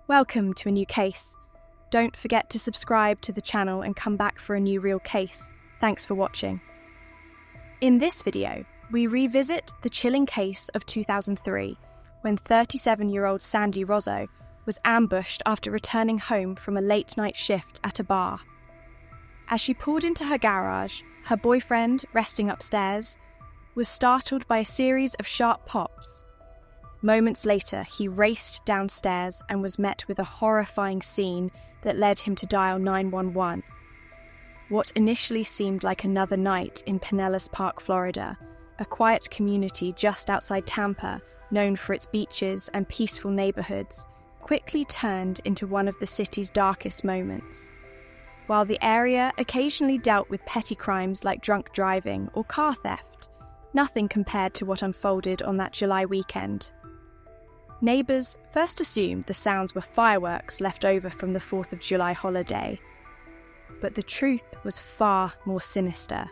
Welcome to a new case. Don't forget to subscribe to the channel and come back for a new real case. Thanks for watching. In this video, we revisit the chilling case of 2003, when 37-year-old Sandy Rozzo was ambushed after returning home from a late-night shift at a bar. As she pulled into her garage, her boyfriend, resting upstairs, was startled by a series of sharp pops. Moments later, he raced downstairs and was met with a horrifying scene that led him to dial 911. What initially seemed like another night in Pinellas Park, Florida, a quiet community just outside Tampa, known for its beaches and peaceful neighborhoods, quickly turned into one of the city's darkest moments. While the area occasionally dealt with petty crimes like drunk driving or car theft, nothing compared to what unfolded on that July weekend. Neighbours first assumed the sounds were fireworks left over from the 4th of July holiday, but the truth was far more sinister.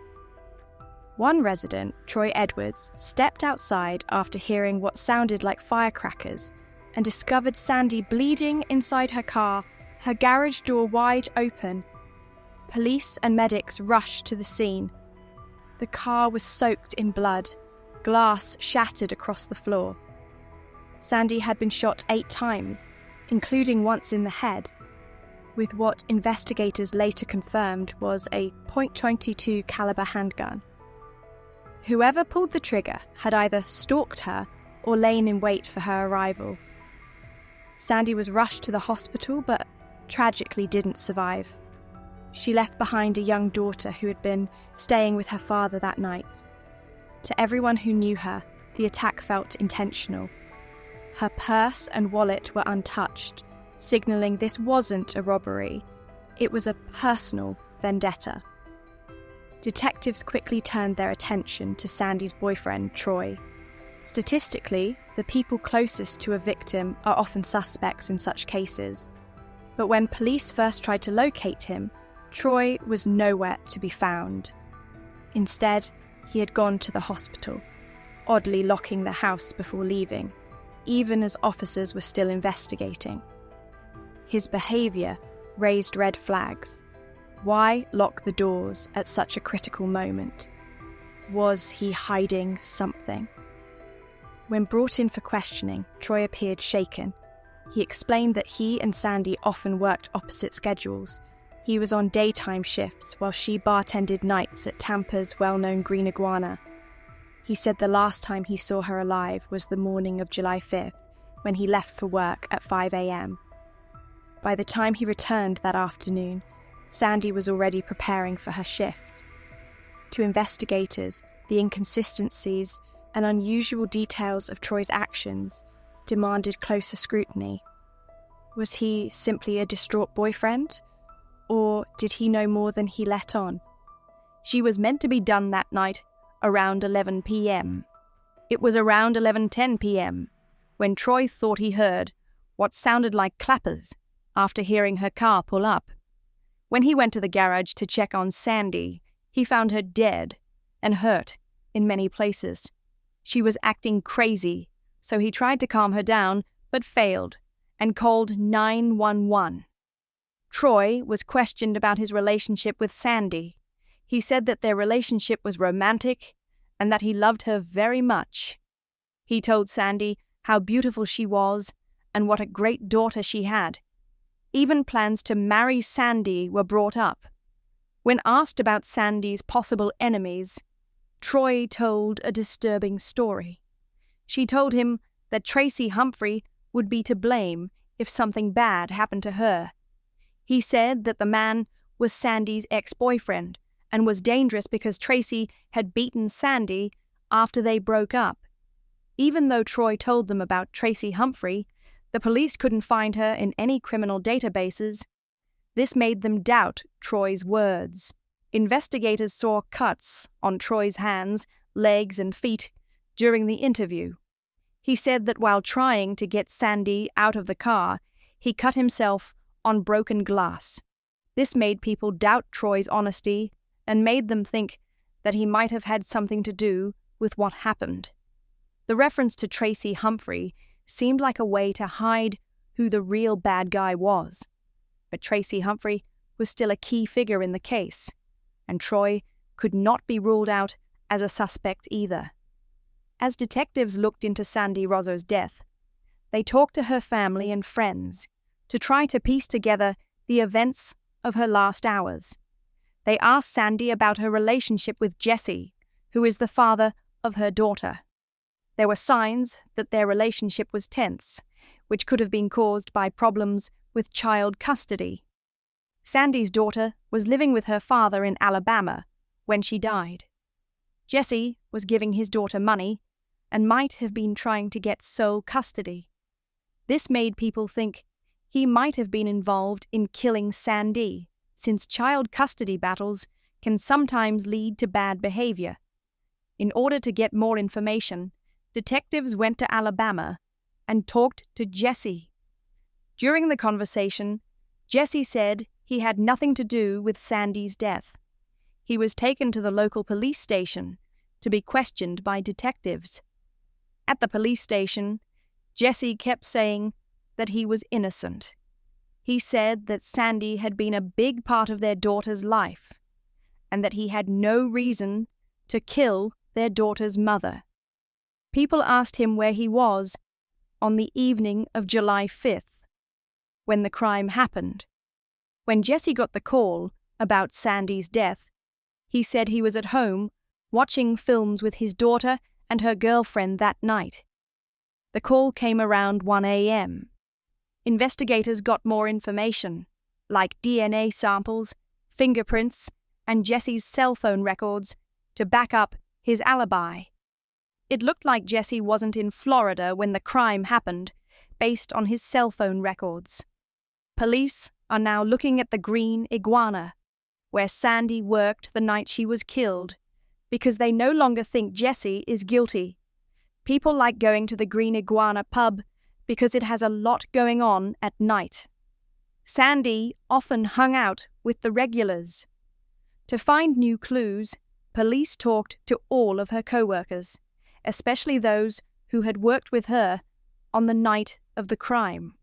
One resident, Troy Edwards, stepped outside after hearing what sounded like firecrackers and discovered Sandy bleeding inside her car, her garage door wide open. Police and medics rushed to the scene. The car was soaked in blood, glass shattered across the floor. Sandy had been shot 8 times, including once in the head, with what investigators later confirmed was a .22 caliber handgun. Whoever pulled the trigger had either stalked her or lain in wait for her arrival. Sandy was rushed to the hospital but tragically didn't survive. She left behind a young daughter who had been staying with her father that night. To everyone who knew her, the attack felt intentional. Her purse and wallet were untouched, signalling this wasn't a robbery. It was a personal vendetta. Detectives quickly turned their attention to Sandy's boyfriend, Troy. Statistically, the people closest to a victim are often suspects in such cases. But when police first tried to locate him, Troy was nowhere to be found. Instead, he had gone to the hospital, oddly locking the house before leaving, even as officers were still investigating. His behaviour raised red flags. Why lock the doors at such a critical moment? Was he hiding something? When brought in for questioning, Troy appeared shaken. He explained that he and Sandy often worked opposite schedules. He was on daytime shifts while she bartended nights at Tampa's well-known Green Iguana. He said the last time he saw her alive was the morning of July 5th, when he left for work at 5 a.m. By the time he returned that afternoon, Sandy was already preparing for her shift. To investigators, the inconsistencies and unusual details of Troy's actions demanded closer scrutiny. Was he simply a distraught boyfriend? Or did he know more than he let on? She was meant to be done that night, around 11 p.m. It was around 11:10 p.m. when Troy thought he heard what sounded like clappers after hearing her car pull up. When he went to the garage to check on Sandy, he found her dead and hurt in many places. She was acting crazy, so he tried to calm her down but failed and called 911. Troy was questioned about his relationship with Sandy. He said that their relationship was romantic and that he loved her very much. He told Sandy how beautiful she was and what a great daughter she had. Even plans to marry Sandy were brought up. When asked about Sandy's possible enemies, Troy told a disturbing story. She told him that Tracy Humphrey would be to blame if something bad happened to her. He said that the man was Sandy's ex-boyfriend and was dangerous because Tracy had beaten Sandy after they broke up. Even though Troy told them about Tracy Humphrey, the police couldn't find her in any criminal databases. This made them doubt Troy's words. Investigators saw cuts on Troy's hands, legs, and feet during the interview. He said that while trying to get Sandy out of the car, he cut himself on broken glass. This made people doubt Troy's honesty and made them think that he might have had something to do with what happened. The reference to Tracy Humphrey seemed like a way to hide who the real bad guy was. But Tracy Humphrey was still a key figure in the case, and Troy could not be ruled out as a suspect either. As detectives looked into Sandy Rozzo's death, they talked to her family and friends to try to piece together the events of her last hours. They asked Sandy about her relationship with Jesse, who is the father of her daughter. There were signs that their relationship was tense, which could have been caused by problems with child custody. Sandy's daughter was living with her father in Alabama when she died. Jesse was giving his daughter money and might have been trying to get sole custody. This made people think he might have been involved in killing Sandy, since child custody battles can sometimes lead to bad behavior. In order to get more information, detectives went to Alabama and talked to Jesse. During the conversation, Jesse said he had nothing to do with Sandy's death. He was taken to the local police station to be questioned by detectives. At the police station, Jesse kept saying that he was innocent. He said that Sandy had been a big part of their daughter's life, and that he had no reason to kill their daughter's mother. People asked him where he was on the evening of July 5th, when the crime happened. When Jesse got the call about Sandy's death, he said he was at home watching films with his daughter and her girlfriend that night. The call came around 1 a.m. Investigators got more information, like DNA samples, fingerprints, and Jesse's cell phone records to back up his alibi. It looked like Jesse wasn't in Florida when the crime happened, based on his cell phone records. Police are now looking at the Green Iguana, where Sandy worked the night she was killed, because they no longer think Jesse is guilty. People like going to the Green Iguana pub because it has a lot going on at night. Sandy often hung out with the regulars. To find new clues, police talked to all of her co-workers, especially those who had worked with her on the night of the crime.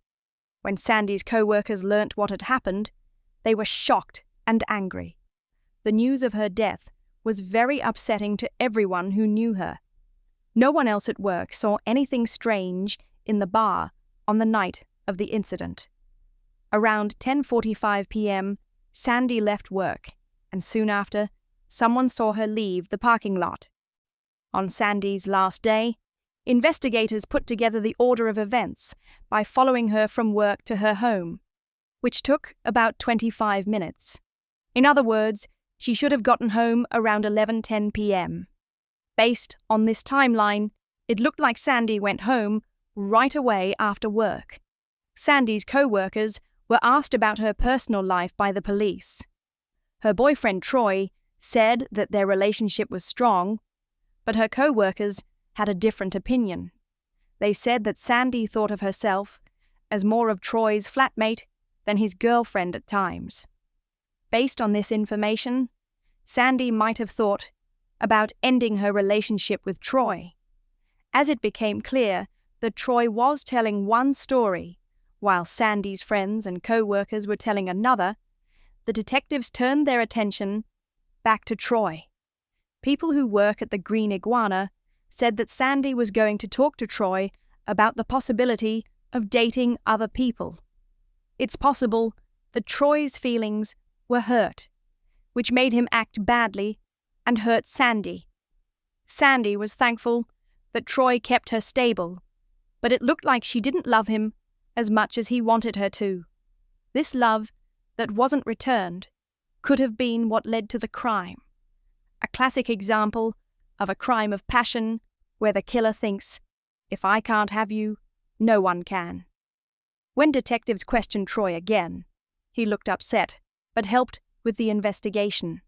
When Sandy's co-workers learnt what had happened, they were shocked and angry. The news of her death was very upsetting to everyone who knew her. No one else at work saw anything strange in the bar on the night of the incident. Around 10:45 p.m., Sandy left work, and soon after, someone saw her leave the parking lot. On Sandy's last day, investigators put together the order of events by following her from work to her home, which took about 25 minutes. In other words, she should have gotten home around 11:10 p.m. Based on this timeline, it looked like Sandy went home right away after work. Sandy's co-workers were asked about her personal life by the police. Her boyfriend Troy said that their relationship was strong, but her co-workers had a different opinion. They said that Sandy thought of herself as more of Troy's flatmate than his girlfriend at times. Based on this information, Sandy might have thought about ending her relationship with Troy. As it became clear that Troy was telling one story, while Sandy's friends and co-workers were telling another, the detectives turned their attention back to Troy. People who work at the Green Iguana said that Sandy was going to talk to Troy about the possibility of dating other people. It's possible that Troy's feelings were hurt, which made him act badly and hurt Sandy. Sandy was thankful that Troy kept her stable, but it looked like she didn't love him as much as he wanted her to. This love that wasn't returned could have been what led to the crime. A classic example of a crime of passion where the killer thinks, if I can't have you, no one can. When detectives questioned Troy again, he looked upset, but helped with the investigation.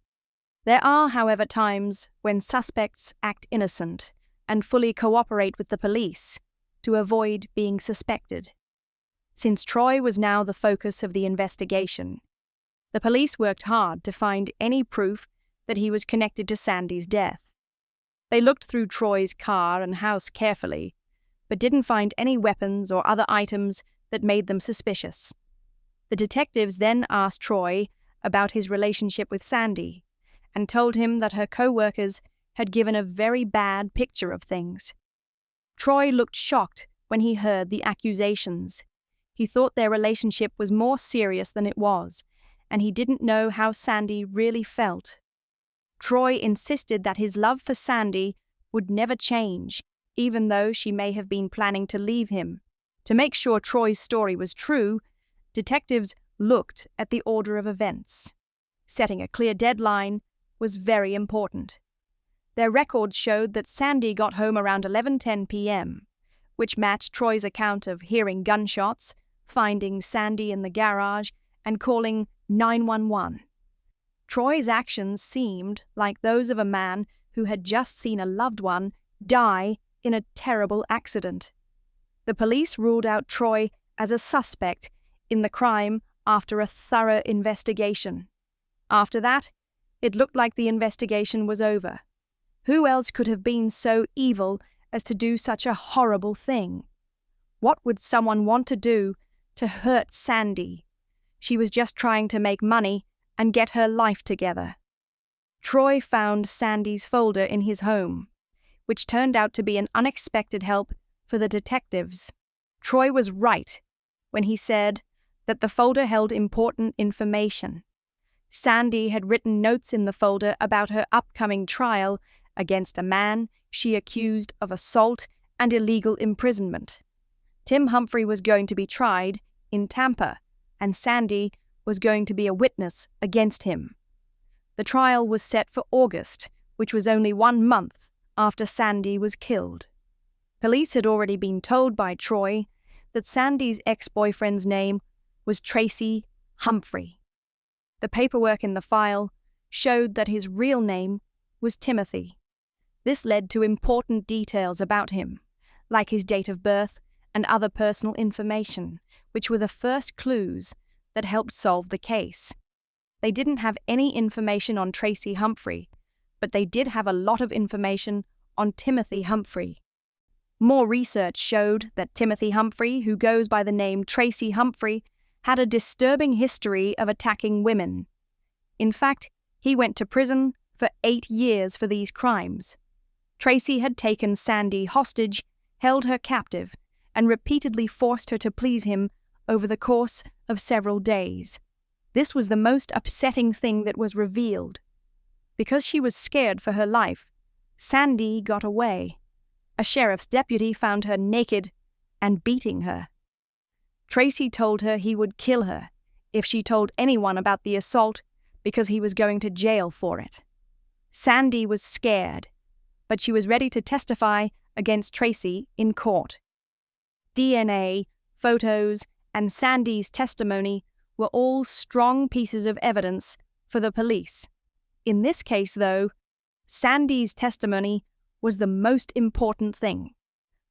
There are, however, times when suspects act innocent and fully cooperate with the police to avoid being suspected. Since Troy was now the focus of the investigation, the police worked hard to find any proof that he was connected to Sandy's death. They looked through Troy's car and house carefully, but didn't find any weapons or other items that made them suspicious. The detectives then asked Troy about his relationship with Sandy and told him that her co-workers had given a very bad picture of things. Troy looked shocked when he heard the accusations. He thought their relationship was more serious than it was, and he didn't know how Sandy really felt. Troy insisted that his love for Sandy would never change, even though she may have been planning to leave him. To make sure Troy's story was true, detectives looked at the order of events. Setting a clear deadline was very important. Their records showed that Sandy got home around 11:10 p.m., which matched Troy's account of hearing gunshots, finding Sandy in the garage, and calling 911. Troy's actions seemed like those of a man who had just seen a loved one die in a terrible accident. The police ruled out Troy as a suspect in the crime after a thorough investigation. After that, it looked like the investigation was over. Who else could have been so evil as to do such a horrible thing? What would someone want to do to hurt Sandy? She was just trying to make money and get her life together. Troy found Sandy's folder in his home, which turned out to be an unexpected help for the detectives. Troy was right when he said that the folder held important information. Sandy had written notes in the folder about her upcoming trial against a man she accused of assault and illegal imprisonment. Tim Humphrey was going to be tried in Tampa, and Sandy was going to be a witness against him. The trial was set for August, which was only 1 month after Sandy was killed. Police had already been told by Troy that Sandy's ex-boyfriend's name was Tracy Humphrey. The paperwork in the file showed that his real name was Timothy. This led to important details about him, like his date of birth and other personal information, which were the first clues that helped solve the case. They didn't have any information on Tracy Humphrey, but they did have a lot of information on Timothy Humphrey. More research showed that Timothy Humphrey, who goes by the name Tracy Humphrey, had a disturbing history of attacking women. In fact, he went to prison for 8 years for these crimes. Tracy had taken Sandy hostage, held her captive, and repeatedly forced her to please him over the course of several days. This was the most upsetting thing that was revealed. Because she was scared for her life, Sandy got away. A sheriff's deputy found her naked and beating her. Tracy told her he would kill her if she told anyone about the assault because he was going to jail for it. Sandy was scared, but she was ready to testify against Tracy in court. DNA, photos, and Sandy's testimony were all strong pieces of evidence for the police. In this case, though, Sandy's testimony was the most important thing.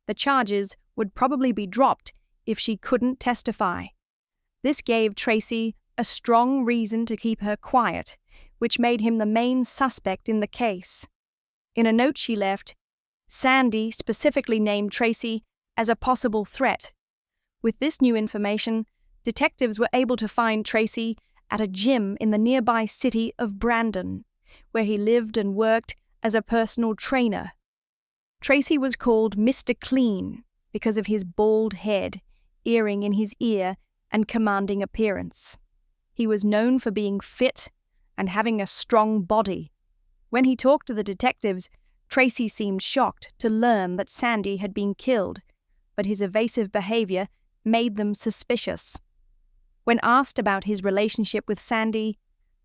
The charges would probably be dropped if she couldn't testify. This gave Tracy a strong reason to keep her quiet, which made him the main suspect in the case. In a note she left, Sandy specifically named Tracy as a possible threat. With this new information, detectives were able to find Tracy at a gym in the nearby city of Brandon, where he lived and worked as a personal trainer. Tracy was called Mr. Clean because of his bald head, earring in his ear, and commanding appearance. He was known for being fit and having a strong body. When he talked to the detectives, Tracy seemed shocked to learn that Sandy had been killed, but his evasive behavior made them suspicious. When asked about his relationship with Sandy,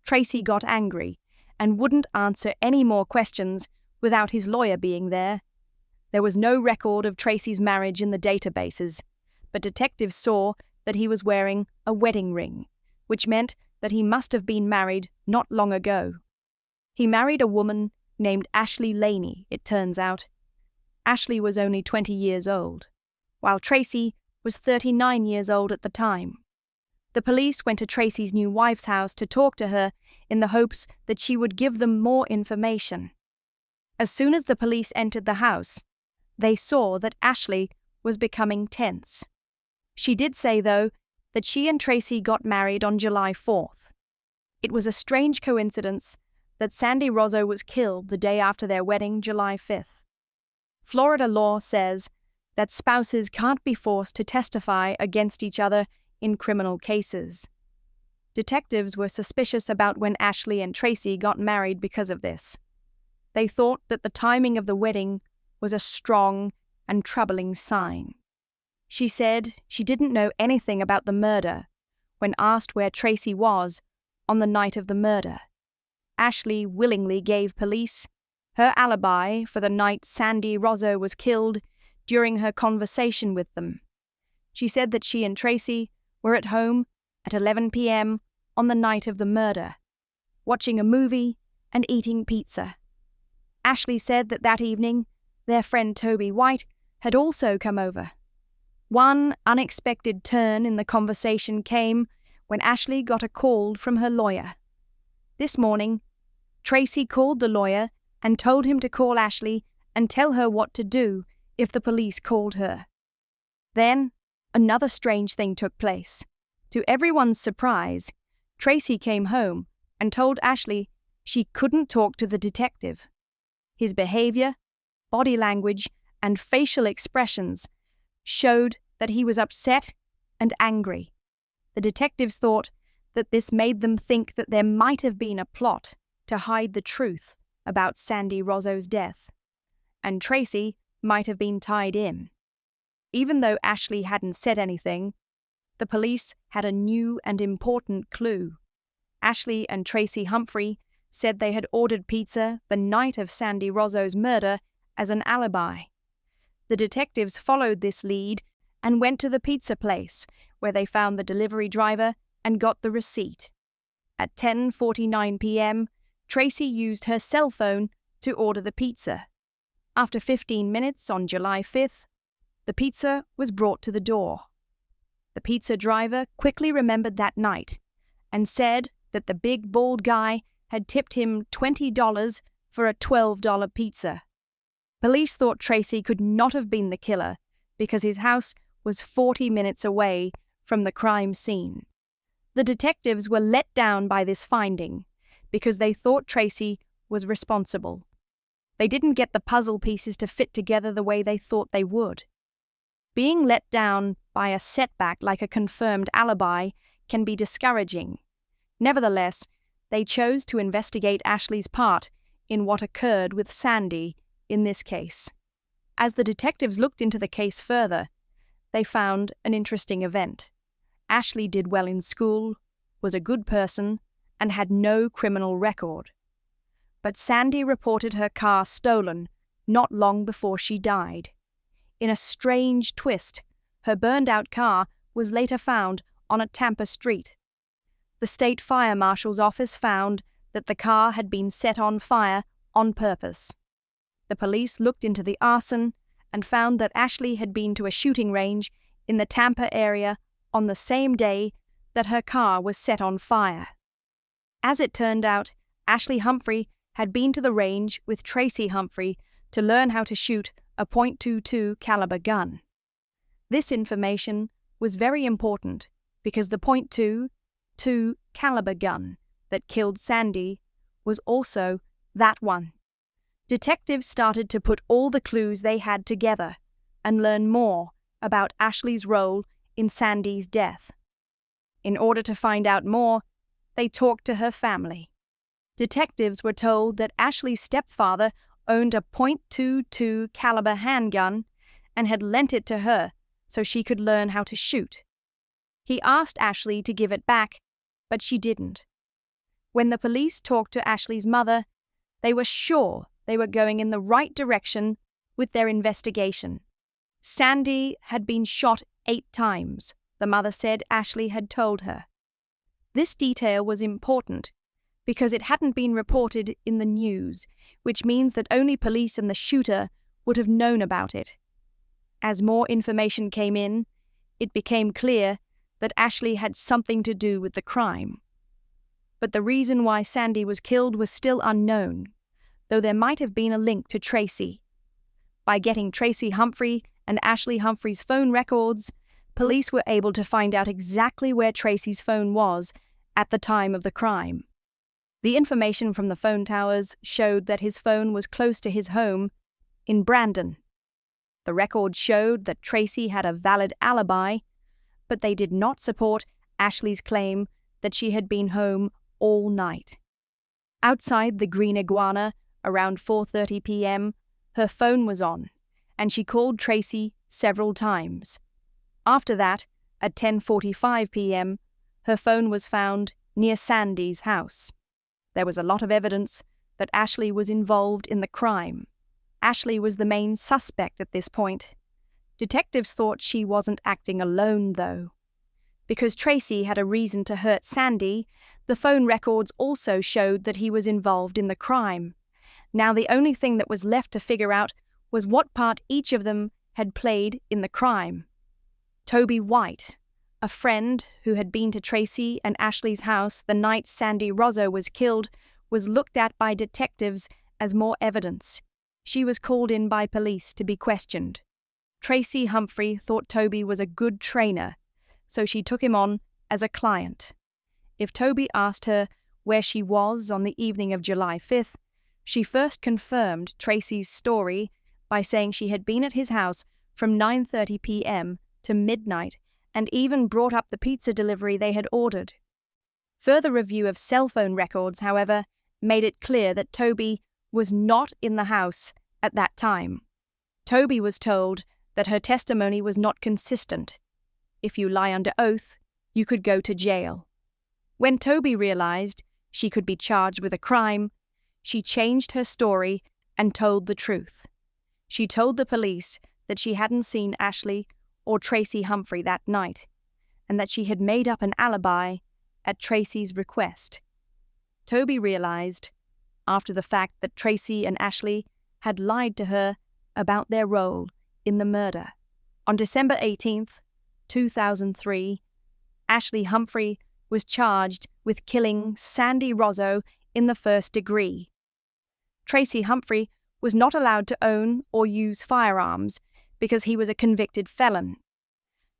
Tracy got angry and wouldn't answer any more questions without his lawyer being there. There was no record of Tracy's marriage in the databases, but detectives saw that he was wearing a wedding ring, which meant that he must have been married not long ago. He married a woman named Ashley Laney, it turns out. Ashley was only 20 years old, while Tracy was 39 years old at the time. The police went to Tracy's new wife's house to talk to her in the hopes that she would give them more information. As soon as the police entered the house, they saw that Ashley was becoming tense. She did say, though, that she and Tracy got married on July 4th. It was a strange coincidence that Sandy Rozzo was killed the day after their wedding, July 5th. Florida law says that spouses can't be forced to testify against each other in criminal cases. Detectives were suspicious about when Ashley and Tracy got married because of this. They thought that the timing of the wedding was a strong and troubling sign. She said she didn't know anything about the murder when asked where Tracy was on the night of the murder. Ashley willingly gave police her alibi for the night Sandy Rozzo was killed during her conversation with them. She said that she and Tracy were at home at 11 p.m. on the night of the murder, watching a movie and eating pizza. Ashley said that evening, their friend Toby White had also come over. One unexpected turn in the conversation came when Ashley got a call from her lawyer. This morning, Tracy called the lawyer and told him to call Ashley and tell her what to do if the police called her. Then, another strange thing took place. To everyone's surprise, Tracy came home and told Ashley she couldn't talk to the detective. His behavior, body language, and facial expressions showed that he was upset and angry. The detectives thought that this made them think that there might have been a plot to hide the truth about Sandy Rozzo's death, and Tracy might have been tied in. Even though Ashley hadn't said anything, the police had a new and important clue. Ashley and Tracy Humphrey said they had ordered pizza the night of Sandy Rozzo's murder as an alibi. The detectives followed this lead and went to the pizza place, where they found the delivery driver and got the receipt. At 10:49 p.m., Tracy used her cell phone to order the pizza. After 15 minutes on July 5th, the pizza was brought to the door. The pizza driver quickly remembered that night and said that the big bald guy had tipped him $20 for a $12 pizza. Police thought Tracy could not have been the killer because his house was 40 minutes away from the crime scene. The detectives were let down by this finding because they thought Tracy was responsible. They didn't get the puzzle pieces to fit together the way they thought they would. Being let down by a setback like a confirmed alibi can be discouraging. Nevertheless, they chose to investigate Ashley's part in what occurred with Sandy in this case. As the detectives looked into the case further, they found an interesting event. Ashley did well in school, was a good person, and had no criminal record. But Sandy reported her car stolen not long before she died. In a strange twist, her burned-out car was later found on a Tampa street. The state fire marshal's office found that the car had been set on fire on purpose. The police looked into the arson and found that Ashley had been to a shooting range in the Tampa area on the same day that her car was set on fire. As it turned out, Ashley Humphrey had been to the range with Tracy Humphrey to learn how to shoot a .22 caliber gun. This information was very important because the .22 caliber gun that killed Sandy was also that one. Detectives started to put all the clues they had together and learn more about Ashley's role in Sandy's death. In order to find out more, they talked to her family. Detectives were told that Ashley's stepfather owned a .22 caliber handgun and had lent it to her so she could learn how to shoot. He asked Ashley to give it back, but she didn't. When the police talked to Ashley's mother, they were sure they were going in the right direction with their investigation. Sandy had been shot 8 times, the mother said Ashley had told her. This detail was important because it hadn't been reported in the news, which means that only police and the shooter would have known about it. As more information came in, it became clear that Ashley had something to do with the crime. But the reason why Sandy was killed was still unknown, though there might have been a link to Tracy. By getting Tracy Humphrey and Ashley Humphrey's phone records, police were able to find out exactly where Tracy's phone was at the time of the crime. The information from the phone towers showed that his phone was close to his home in Brandon. The records showed that Tracy had a valid alibi, but they did not support Ashley's claim that she had been home all night. Outside the Green Iguana, around 4:30 p.m., her phone was on, and she called Tracy several times. After that, at 10:45 p.m., her phone was found near Sandy's house. There was a lot of evidence that Ashley was involved in the crime. Ashley was the main suspect at this point. Detectives thought she wasn't acting alone, though. Because Tracy had a reason to hurt Sandy, the phone records also showed that he was involved in the crime. Now the only thing that was left to figure out was what part each of them had played in the crime. Toby White, a friend who had been to Tracy and Ashley's house the night Sandy Rozzo was killed, was looked at by detectives as more evidence. She was called in by police to be questioned. Tracy Humphrey thought Toby was a good trainer, so she took him on as a client. If Toby asked her where she was on the evening of July 5th, she first confirmed Tracy's story by saying she had been at his house from 9:30 p.m. to midnight and even brought up the pizza delivery they had ordered. Further review of cell phone records, however, made it clear that Toby was not in the house at that time. Toby was told that her testimony was not consistent. If you lie under oath, you could go to jail. When Toby realized she could be charged with a crime, she changed her story and told the truth. She told the police that she hadn't seen Ashley or Tracy Humphrey that night, and that she had made up an alibi at Tracy's request. Toby realized, after the fact, that Tracy and Ashley had lied to her about their role in the murder. On December 18th, 2003, Ashley Humphrey was charged with killing Sandy Rozzo in the first degree. Tracy Humphrey was not allowed to own or use firearms because he was a convicted felon.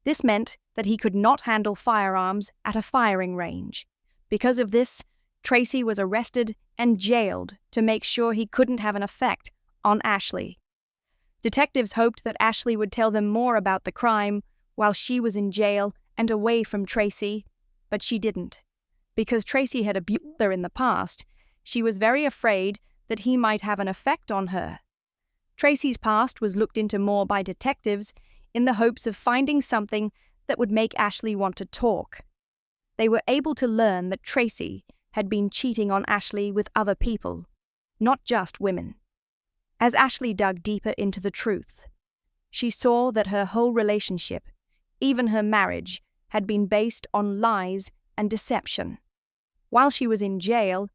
This meant that he could not handle firearms at a firing range. Because of this, Tracy was arrested and jailed to make sure he couldn't have an effect on Ashley. Detectives hoped that Ashley would tell them more about the crime while she was in jail and away from Tracy, but she didn't. Because Tracy had abused her in the past, she was very afraid that he might have an effect on her. Tracy's past was looked into more by detectives in the hopes of finding something that would make Ashley want to talk. They were able to learn that Tracy had been cheating on Ashley with other people, not just women. As Ashley dug deeper into the truth, she saw that her whole relationship, even her marriage, had been based on lies and deception. While she was in jail,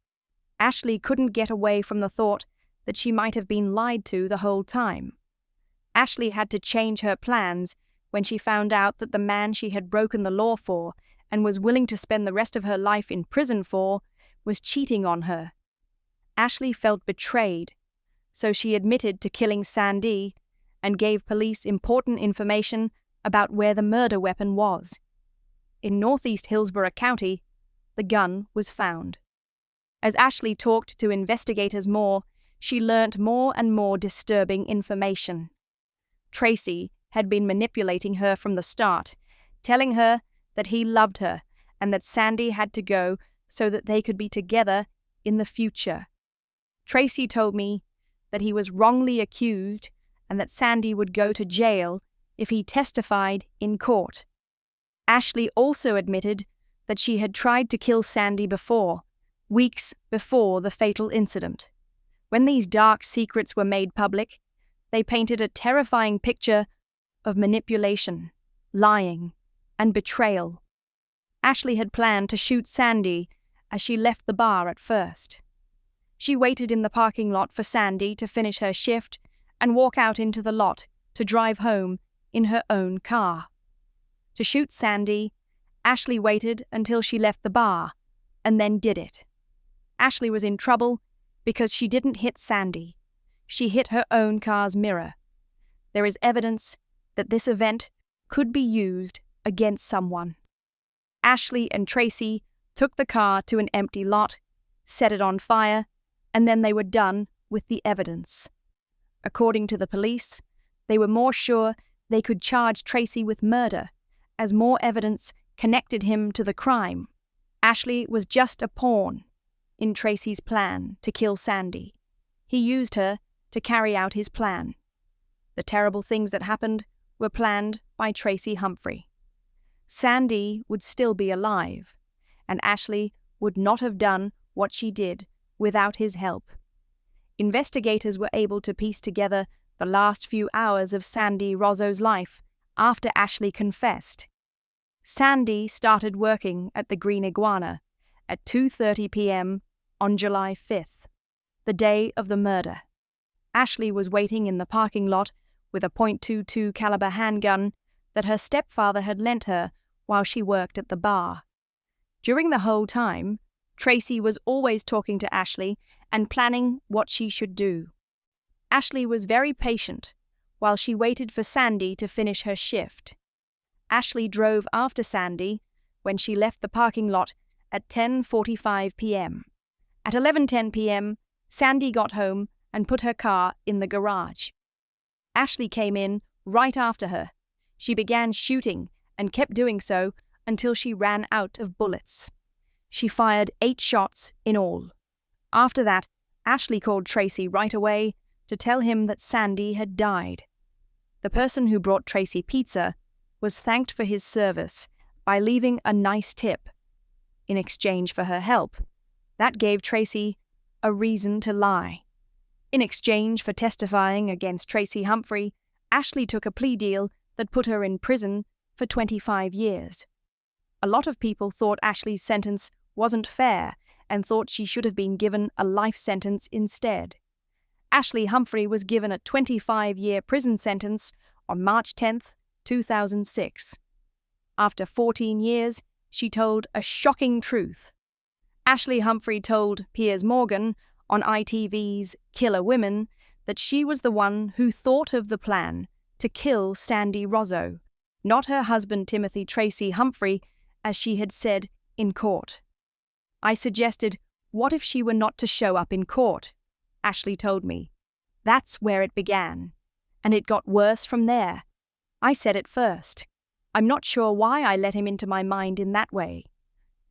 Ashley couldn't get away from the thought that she might have been lied to the whole time. Ashley had to change her plans when she found out that the man she had broken the law for and was willing to spend the rest of her life in prison for was cheating on her. Ashley felt betrayed, so she admitted to killing Sandy and gave police important information about where the murder weapon was. In northeast Hillsborough County, the gun was found. As Ashley talked to investigators more, she learnt more and more disturbing information. Tracy had been manipulating her from the start, telling her that he loved her and that Sandy had to go so that they could be together in the future. Tracy told me that he was wrongly accused and that Sandy would go to jail if he testified in court. Ashley also admitted that she had tried to kill Sandy before, weeks before the fatal incident. When these dark secrets were made public, they painted a terrifying picture of manipulation, lying, and betrayal. Ashley had planned to shoot Sandy as she left the bar at first. She waited in the parking lot for Sandy to finish her shift and walk out into the lot to drive home in her own car. To shoot Sandy, Ashley waited until she left the bar and then did it. Ashley was in trouble because she didn't hit Sandy. She hit her own car's mirror. There is evidence that this event could be used against someone. Ashley and Tracy took the car to an empty lot, set it on fire, and then they were done with the evidence. According to the police, they were more sure they could charge Tracy with murder, as more evidence connected him to the crime. Ashley was just a pawn in Tracy's plan to kill Sandy. He used her to carry out his plan. The terrible things that happened were planned by Tracy Humphrey. Sandy would still be alive, and Ashley would not have done what she did without his help. Investigators were able to piece together the last few hours of Sandy Rozzo's life after Ashley confessed. Sandy started working at the Green Iguana at 2:30 p.m. on July 5th, the day of the murder. Ashley was waiting in the parking lot with a .22 caliber handgun that her stepfather had lent her while she worked at the bar. During the whole time, Tracy was always talking to Ashley and planning what she should do. Ashley was very patient while she waited for Sandy to finish her shift. Ashley drove after Sandy when she left the parking lot at 10:45 p.m. At 11:10 p.m., Sandy got home and put her car in the garage. Ashley came in right after her. She began shooting and kept doing so until she ran out of bullets. She fired 8 shots in all. After that, Ashley called Tracy right away to tell him that Sandy had died. The person who brought Tracy pizza was thanked for his service by leaving a nice tip. In exchange for her help, that gave Tracy a reason to lie. In exchange for testifying against Tracy Humphrey, Ashley took a plea deal that put her in prison for 25 years. A lot of people thought Ashley's sentence wasn't fair and thought she should have been given a life sentence instead. Ashley Humphrey was given a 25-year prison sentence on March 10, 2006. After 14 years, she told a shocking truth. Ashley Humphrey told Piers Morgan on ITV's Killer Women that she was the one who thought of the plan to kill Sandy Rozzo, not her husband Timothy Tracy Humphrey, as she had said in court. I suggested, what if she were not to show up in court? Ashley told me. That's where it began, and it got worse from there. I said it first. I'm not sure why I let him into my mind in that way.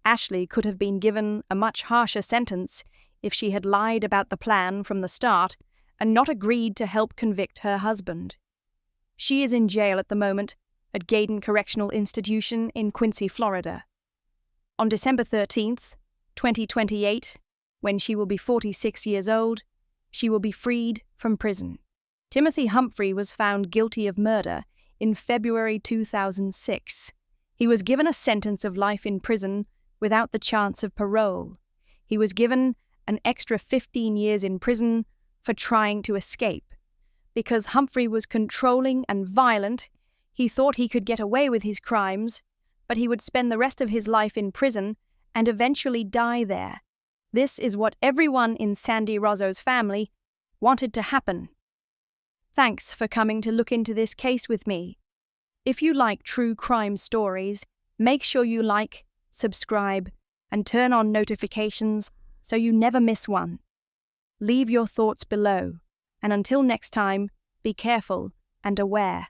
Ashley could have been given a much harsher sentence if she had lied about the plan from the start and not agreed to help convict her husband. She is in jail at the moment at Gaydon Correctional Institution in Quincy, Florida. On December 13th, 2028, when she will be 46 years old, she will be freed from prison. Timothy Humphrey was found guilty of murder in February 2006. He was given a sentence of life in prison without the chance of parole. He was given an extra 15 years in prison for trying to escape. Because Humphrey was controlling and violent, he thought he could get away with his crimes, but he would spend the rest of his life in prison and eventually die there. This is what everyone in Sandy Rozzo's family wanted to happen. Thanks for coming to look into this case with me. If you like true crime stories, make sure you like, subscribe, and turn on notifications so you never miss one. Leave your thoughts below, and until next time, be careful and aware.